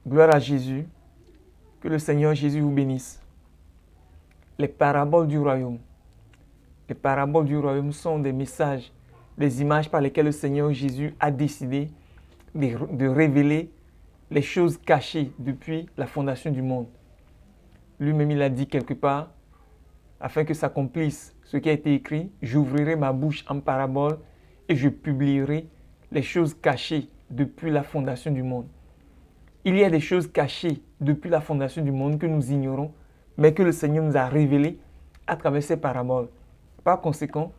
Gloire à Jésus. Que le Seigneur Jésus vous bénisse. Les paraboles du royaume. Les paraboles du royaume sont des messages, des images par lesquelles le Seigneur Jésus a décidé de révéler les choses cachées depuis la fondation du monde. Lui-même, il a dit quelque part, afin que s'accomplisse ce qui a été écrit, j'ouvrirai ma bouche en parabole et je publierai les choses cachées depuis la fondation du monde. Il y a des choses cachées depuis la fondation du monde que nous ignorons, mais que le Seigneur nous a révélées à travers ces paraboles. Par conséquent,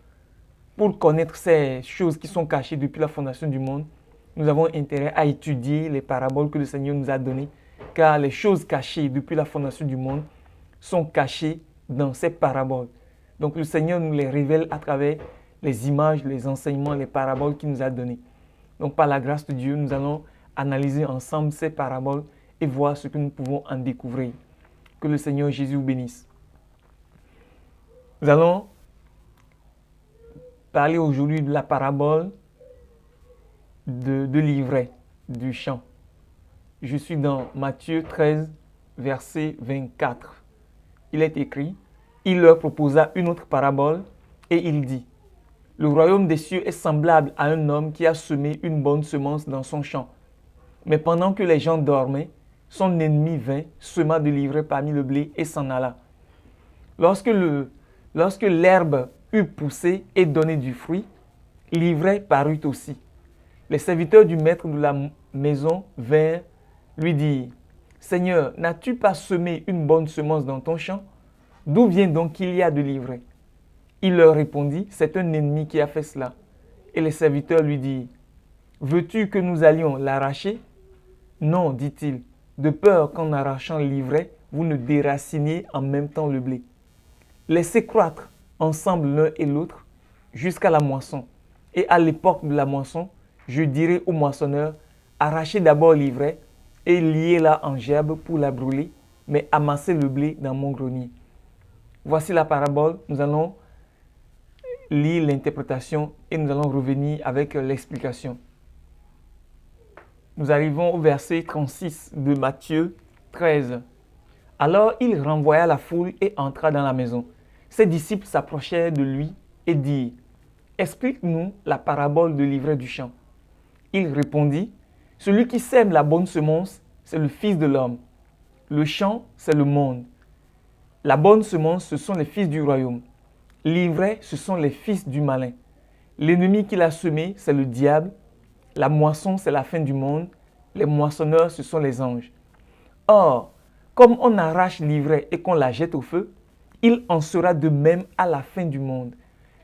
pour connaître ces choses qui sont cachées depuis la fondation du monde, nous avons intérêt à étudier les paraboles que le Seigneur nous a données, car les choses cachées depuis la fondation du monde sont cachées dans ces paraboles. Donc le Seigneur nous les révèle à travers les images, les enseignements, les paraboles qu'il nous a données. Donc par la grâce de Dieu, nous allons analyser ensemble ces paraboles et voir ce que nous pouvons en découvrir. Que le Seigneur Jésus vous bénisse. Nous allons parler aujourd'hui de la parabole de l'ivraie, du champ. Je suis dans Matthieu 13, verset 24. Il est écrit, il leur proposa une autre parabole et il dit, le royaume des cieux est semblable à un homme qui a semé une bonne semence dans son champ. Mais pendant que les gens dormaient, son ennemi vint, sema de l'ivraie parmi le blé et s'en alla. Lorsque l'herbe eut poussé et donné du fruit, l'ivraie parut aussi. Les serviteurs du maître de la maison vinrent lui dire, « Seigneur, n'as-tu pas semé une bonne semence dans ton champ? D'où vient donc qu'il y a de l'ivraie ?» Il leur répondit, « C'est un ennemi qui a fait cela. » Et les serviteurs lui dirent, « Veux-tu que nous allions l'arracher? » « Non, dit-il, de peur qu'en arrachant l'ivraie, vous ne déraciniez en même temps le blé. Laissez croître ensemble l'un et l'autre jusqu'à la moisson. Et à l'époque de la moisson, je dirai au moissonneur, arrachez d'abord l'ivraie et liez-la en gerbe pour la brûler, mais amassez le blé dans mon grenier. » Voici la parabole. Nous allons lire l'interprétation et nous allons revenir avec l'explication. Nous arrivons au verset 36 de Matthieu 13. Alors il renvoya la foule et entra dans la maison. Ses disciples s'approchèrent de lui et dirent, « Explique-nous la parabole de l'ivraie du champ. » Il répondit, « Celui qui sème la bonne semence, c'est le Fils de l'homme. Le champ, c'est le monde. La bonne semence, ce sont les fils du royaume. L'ivraie, ce sont les fils du malin. L'ennemi qui l'a semé, c'est le diable. La moisson, c'est la fin du monde. Les moissonneurs, ce sont les anges. Or, comme on arrache l'ivraie et qu'on la jette au feu, il en sera de même à la fin du monde.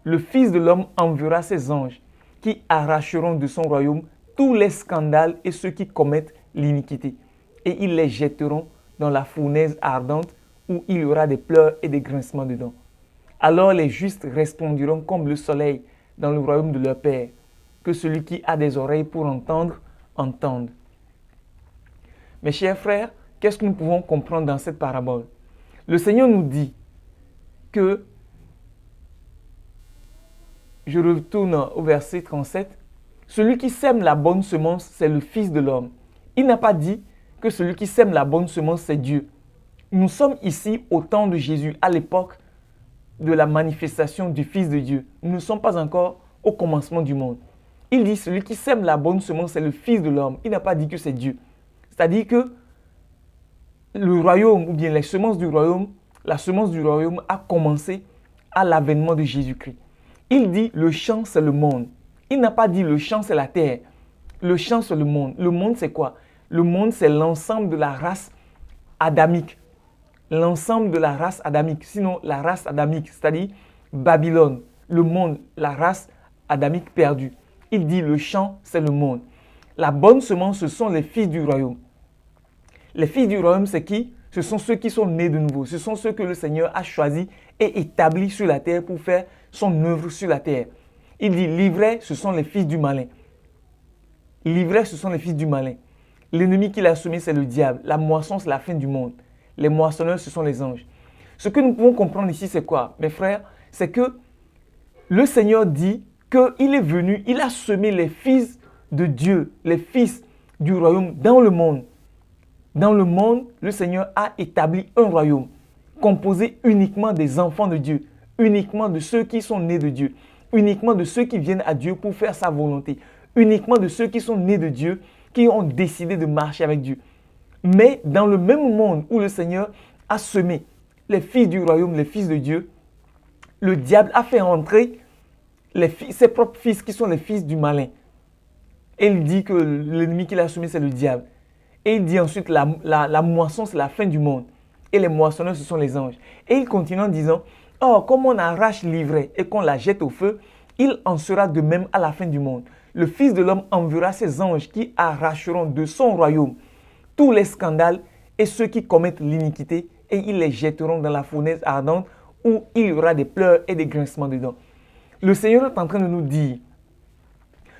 Le Fils de l'homme enverra ses anges qui arracheront de son royaume tous les scandales et ceux qui commettent l'iniquité. Et ils les jetteront dans la fournaise ardente où il y aura des pleurs et des grincements dedans. Alors les justes resplendiront comme le soleil dans le royaume de leur Père. Que celui qui a des oreilles pour entendre, entende. Mes chers frères, qu'est-ce que nous pouvons comprendre dans cette parabole? Le Seigneur nous dit que, je retourne au verset 37, celui qui sème la bonne semence, c'est le Fils de l'homme. Il n'a pas dit que celui qui sème la bonne semence, c'est Dieu. Nous sommes ici au temps de Jésus, à l'époque de la manifestation du Fils de Dieu. Nous ne sommes pas encore au commencement du monde. Il dit, celui qui sème la bonne semence, c'est le Fils de l'homme. Il n'a pas dit que c'est Dieu. C'est-à-dire que le royaume, ou bien les semences du royaume, la semence du royaume a commencé à l'avènement de Jésus-Christ. Il dit, le champ, c'est le monde. Il n'a pas dit, le champ, c'est la terre. Le champ, c'est le monde. Le monde, c'est quoi? Le monde, c'est l'ensemble de la race adamique. L'ensemble de la race adamique. Sinon, la race adamique, c'est-à-dire Babylone, le monde, la race adamique perdue. Il dit, le champ, c'est le monde. La bonne semence, ce sont les fils du royaume. Les fils du royaume, c'est qui? Ce sont ceux qui sont nés de nouveau. Ce sont ceux que le Seigneur a choisis et établis sur la terre pour faire son œuvre sur la terre. Il dit, l'ivraie, ce sont les fils du malin. L'ivraie, ce sont les fils du malin. L'ennemi qui l'a semé, c'est le diable. La moisson, c'est la fin du monde. Les moissonneurs, ce sont les anges. Ce que nous pouvons comprendre ici, c'est quoi, mes frères? C'est que le Seigneur dit qu'il est venu, il a semé les fils de Dieu, les fils du royaume dans le monde. Dans le monde, le Seigneur a établi un royaume composé uniquement des enfants de Dieu, uniquement de ceux qui sont nés de Dieu, uniquement de ceux qui viennent à Dieu pour faire sa volonté, uniquement de ceux qui sont nés de Dieu, qui ont décidé de marcher avec Dieu. Mais dans le même monde où le Seigneur a semé les fils du royaume, les fils de Dieu, le diable a fait entrer ses propres fils qui sont les fils du malin. Et il dit que l'ennemi qu'il a semé, c'est le diable. Et il dit ensuite, la moisson, c'est la fin du monde. Et les moissonneurs, ce sont les anges. Et il continue en disant, oh, comme on arrache l'ivraie et qu'on la jette au feu, il en sera de même à la fin du monde. Le Fils de l'homme enverra ses anges qui arracheront de son royaume tous les scandales et ceux qui commettent l'iniquité, et ils les jetteront dans la fournaise ardente où il y aura des pleurs et des grincements de dents. Le Seigneur est en train de nous dire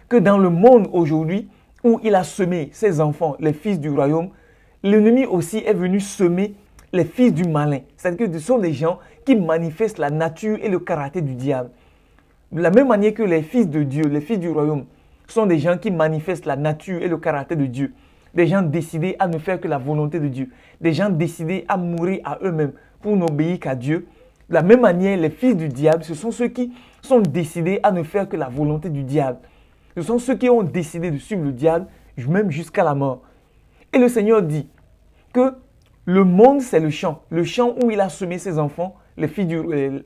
que dans le monde aujourd'hui où il a semé ses enfants, les fils du royaume, l'ennemi aussi est venu semer les fils du malin. C'est-à-dire que ce sont des gens qui manifestent la nature et le caractère du diable. De la même manière que les fils de Dieu, les fils du royaume, sont des gens qui manifestent la nature et le caractère de Dieu. Des gens décidés à ne faire que la volonté de Dieu. Des gens décidés à mourir à eux-mêmes pour n'obéir qu'à Dieu. De la même manière, les fils du diable, ce sont ceux qui sont décidés à ne faire que la volonté du diable. Ce sont ceux qui ont décidé de suivre le diable, même jusqu'à la mort. Et le Seigneur dit que le monde, c'est le champ. Le champ où il a semé ses enfants, les fils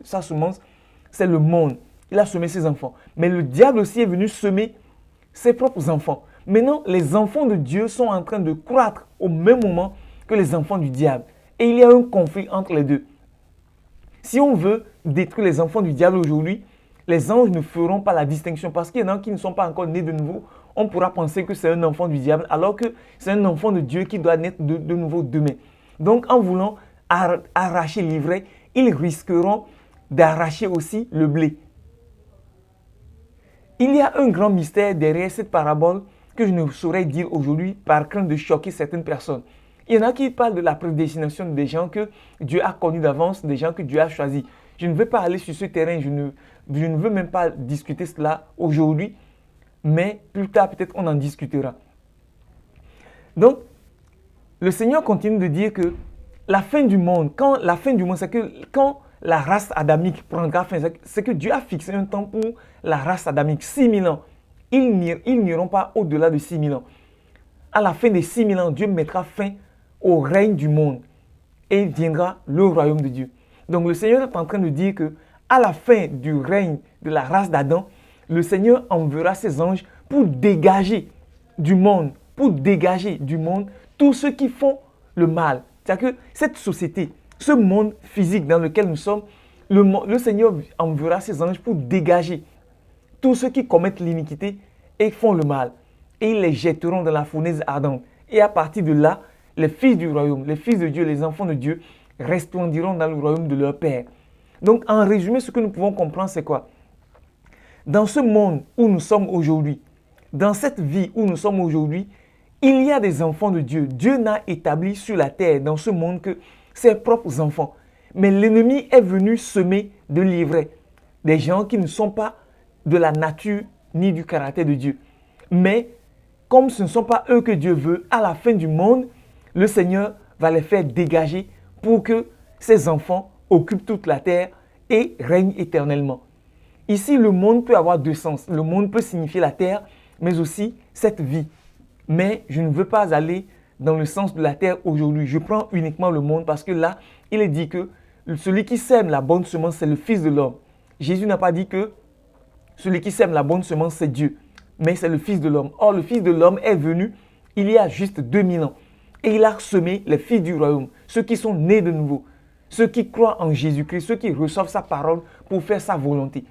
sa semence, c'est le monde. Il a semé ses enfants. Mais le diable aussi est venu semer ses propres enfants. Maintenant, les enfants de Dieu sont en train de croître au même moment que les enfants du diable. Et il y a un conflit entre les deux. Si on veut détruire les enfants du diable aujourd'hui, les anges ne feront pas la distinction parce qu'il y en a qui ne sont pas encore nés de nouveau. On pourra penser que c'est un enfant du diable alors que c'est un enfant de Dieu qui doit naître de nouveau demain. Donc en voulant arracher l'ivraie, ils risqueront d'arracher aussi le blé. Il y a un grand mystère derrière cette parabole que je ne saurais dire aujourd'hui par crainte de choquer certaines personnes. Il y en a qui parlent de la prédestination des gens que Dieu a connus d'avance, des gens que Dieu a choisis. Je ne vais pas aller sur ce terrain, je ne veux même pas discuter cela aujourd'hui, mais plus tard peut-être on en discutera. Donc, le Seigneur continue de dire que la fin du monde, c'est que quand la race adamique prendra fin, c'est que Dieu a fixé un temps pour la race adamique, 6000 ans. Ils n'iront pas au-delà de 6000 ans. À la fin des 6000 ans, Dieu mettra fin au règne du monde et viendra le royaume de Dieu. Donc le Seigneur est en train de dire que à la fin du règne de la race d'Adam, le Seigneur enverra ses anges pour dégager du monde, tous ceux qui font le mal. C'est-à-dire que cette société, ce monde physique dans lequel nous sommes, le Seigneur enverra ses anges pour dégager tous ceux qui commettent l'iniquité et font le mal. Et ils les jetteront dans la fournaise ardente. Et à partir de là, les fils du royaume, les fils de Dieu, les enfants de Dieu, resplendiront dans le royaume de leur Père. Donc, en résumé, ce que nous pouvons comprendre, c'est quoi? Dans ce monde où nous sommes aujourd'hui, dans cette vie où nous sommes aujourd'hui, il y a des enfants de Dieu. Dieu n'a établi sur la terre, dans ce monde, que ses propres enfants. Mais l'ennemi est venu semer de l'ivraie. Des gens qui ne sont pas de la nature ni du caractère de Dieu. Mais, comme ce ne sont pas eux que Dieu veut, à la fin du monde, le Seigneur va les faire dégager pour que ses enfants occupent toute la terre et règnent éternellement. Ici, le monde peut avoir deux sens. Le monde peut signifier la terre, mais aussi cette vie. Mais je ne veux pas aller dans le sens de la terre aujourd'hui. Je prends uniquement le monde parce que là, il est dit que celui qui sème la bonne semence, c'est le Fils de l'homme. Jésus n'a pas dit que celui qui sème la bonne semence, c'est Dieu, mais c'est le Fils de l'homme. Or, le Fils de l'homme est venu il y a juste 2000 ans. Et il a semé les fils du royaume, ceux qui sont nés de nouveau, ceux qui croient en Jésus-Christ, ceux qui reçoivent sa parole pour faire sa volonté.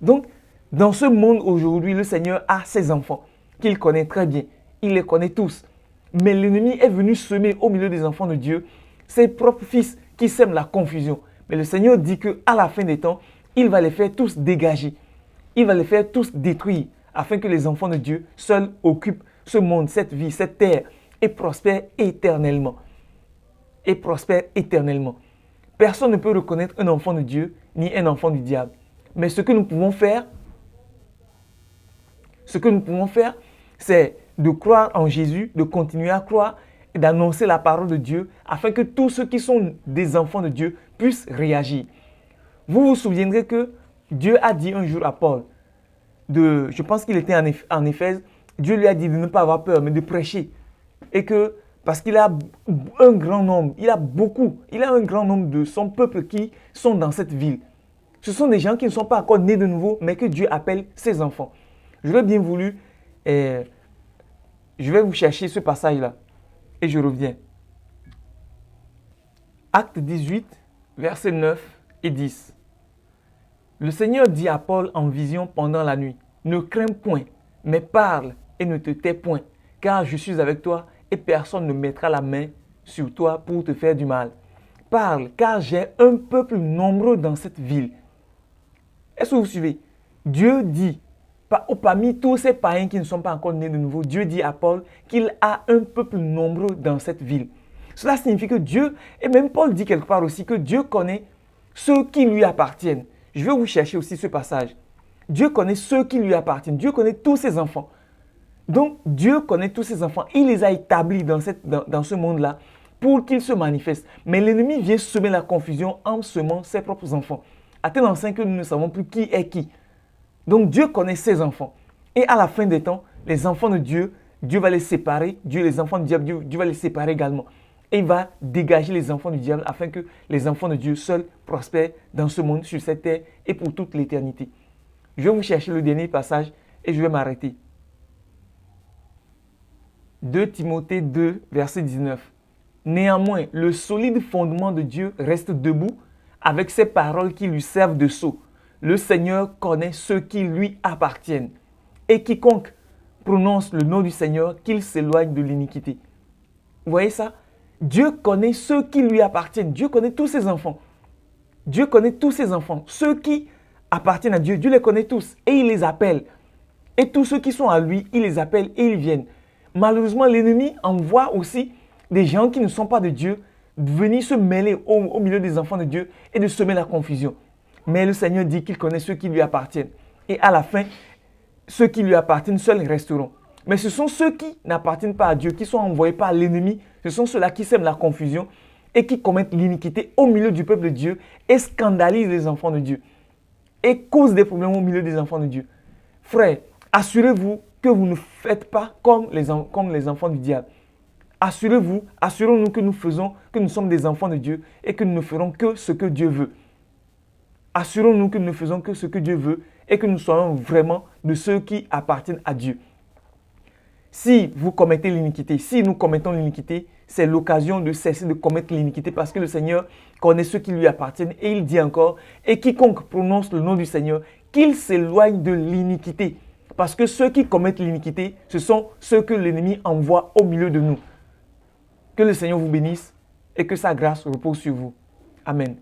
Donc, dans ce monde aujourd'hui, le Seigneur a ses enfants qu'il connaît très bien. Il les connaît tous. Mais l'ennemi est venu semer au milieu des enfants de Dieu ses propres fils qui sèment la confusion. Mais le Seigneur dit qu'à la fin des temps, il va les faire tous dégager. Il va les faire tous détruire afin que les enfants de Dieu seuls occupent ce monde, cette vie, cette terre et prospèrent éternellement. Personne ne peut reconnaître un enfant de Dieu ni un enfant du diable. Mais ce que nous pouvons faire, c'est de croire en Jésus, de continuer à croire et d'annoncer la parole de Dieu afin que tous ceux qui sont des enfants de Dieu puissent réagir. Vous vous souviendrez que Dieu a dit un jour à Paul, je pense qu'il était en Éphèse, Dieu lui a dit de ne pas avoir peur, mais de prêcher. Et que, parce qu'il a un grand nombre, il a un grand nombre de son peuple qui sont dans cette ville. Ce sont des gens qui ne sont pas encore nés de nouveau, mais que Dieu appelle ses enfants. J'aurais bien voulu, je vais vous chercher ce passage-là, et je reviens. Acte 18, versets 9 et 10. Le Seigneur dit à Paul en vision pendant la nuit, « Ne crains point, mais parle et ne te tais point, car je suis avec toi et personne ne mettra la main sur toi pour te faire du mal. Parle, car j'ai un peuple nombreux dans cette ville. » Est-ce que vous suivez? Dieu dit, parmi tous ces païens qui ne sont pas encore nés de nouveau, Dieu dit à Paul qu'il a un peuple nombreux dans cette ville. Cela signifie que Dieu, et même Paul dit quelque part aussi que Dieu connaît ceux qui lui appartiennent. Je vais vous chercher aussi ce passage. Dieu connaît ceux qui lui appartiennent. Dieu connaît tous ses enfants. Donc, Dieu connaît tous ses enfants. Il les a établis dans ce monde-là pour qu'ils se manifestent. Mais l'ennemi vient semer la confusion en semant ses propres enfants. À tel enseigne que nous ne savons plus qui est qui. Donc, Dieu connaît ses enfants. Et à la fin des temps, les enfants de Dieu, Dieu va les séparer. Les enfants du diable, Dieu va les séparer également. Et il va dégager les enfants du diable afin que les enfants de Dieu seuls prospèrent dans ce monde, sur cette terre et pour toute l'éternité. Je vais vous chercher le dernier passage et je vais m'arrêter. 2 Timothée 2, verset 19. Néanmoins, le solide fondement de Dieu reste debout avec ses paroles qui lui servent de sceau. Le Seigneur connaît ceux qui lui appartiennent. Et quiconque prononce le nom du Seigneur, qu'il s'éloigne de l'iniquité. Vous voyez ça? Dieu connaît ceux qui lui appartiennent. Dieu connaît tous ses enfants. Dieu connaît tous ses enfants. Ceux qui appartiennent à Dieu, Dieu les connaît tous. Et il les appelle. Et tous ceux qui sont à lui, il les appelle et ils viennent. Malheureusement, l'ennemi envoie aussi des gens qui ne sont pas de Dieu venir se mêler au milieu des enfants de Dieu et de semer la confusion. Mais le Seigneur dit qu'il connaît ceux qui lui appartiennent. Et à la fin, ceux qui lui appartiennent seuls resteront. Mais ce sont ceux qui n'appartiennent pas à Dieu, qui sont envoyés par l'ennemi. Ce sont ceux-là qui sèment la confusion et qui commettent l'iniquité au milieu du peuple de Dieu et scandalisent les enfants de Dieu. Et causent des problèmes au milieu des enfants de Dieu. Frères, assurez-vous que vous ne faites pas comme les enfants du diable. Assurons-nous que nous sommes des enfants de Dieu et que nous ne ferons que ce que Dieu veut. Assurons-nous que nous ne faisons que ce que Dieu veut et que nous soyons vraiment de ceux qui appartiennent à Dieu. Si vous commettez l'iniquité, si nous commettons l'iniquité, c'est l'occasion de cesser de commettre l'iniquité parce que le Seigneur connaît ceux qui lui appartiennent et il dit encore, et quiconque prononce le nom du Seigneur, qu'il s'éloigne de l'iniquité. Parce que ceux qui commettent l'iniquité, ce sont ceux que l'ennemi envoie au milieu de nous. Que le Seigneur vous bénisse et que sa grâce repose sur vous. Amen.